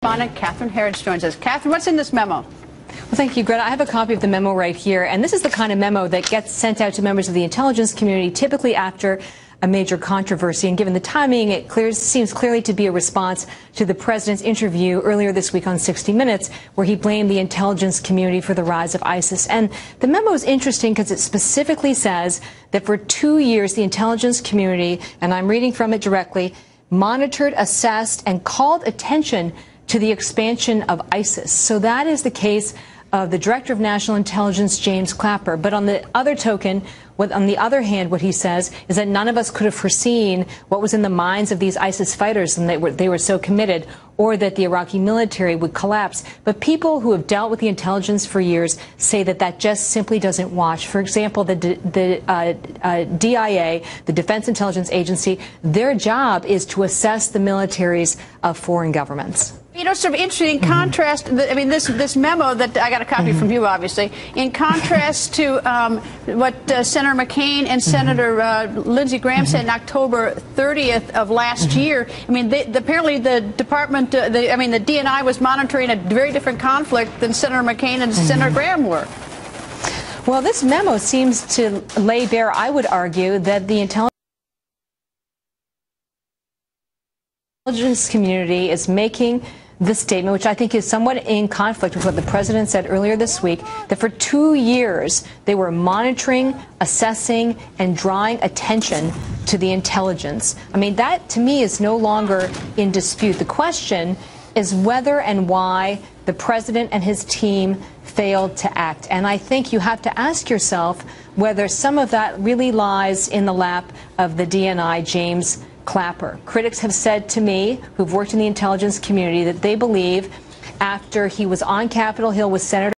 Correspondent Catherine Harrods joins us. Catherine, what's in this memo? Well, thank you, Greta. I have a copy of the memo right here, and this is the kind of memo that gets sent out to members of the intelligence community typically after a major controversy. And given the timing, it seems clearly to be a response to the president's interview earlier this week on 60 Minutes, where he blamed the intelligence community for the rise of ISIS. And the memo is interesting because it specifically says that for 2 years, the intelligence community, and I'm reading from it directly, monitored, assessed, and called attention to the expansion of ISIS. So that is the case of the Director of National Intelligence, James Clapper. But on the other token, on the other hand, what he says is that none of us could have foreseen what was in the minds of these ISIS fighters, and they were so committed, or that the Iraqi military would collapse. But people who have dealt with the intelligence for years say that that just simply doesn't wash. For example, the DIA, the Defense Intelligence Agency, their job is to assess the militaries of foreign governments. You know, it's sort of interesting. In contrast, I mean, this memo that I got a copy from you, obviously, in contrast to what Senator McCain and Senator Lindsey Graham said in October 30th of last year. I mean, apparently the department, the DNI was monitoring a very different conflict than Senator McCain and Senator Graham were. Well, this memo seems to lay bare, I would argue, that the intelligence community is making the statement, which I think is somewhat in conflict with what the president said earlier this week, that for 2 years they were monitoring, assessing, and drawing attention to the intelligence. I mean, that to me is no longer in dispute. The question is whether and why the president and his team failed to act. And I think you have to ask yourself whether some of that really lies in the lap of the DNI, James Clapper. Critics have said to me, who've worked in the intelligence community, that they believe after he was on Capitol Hill with Senator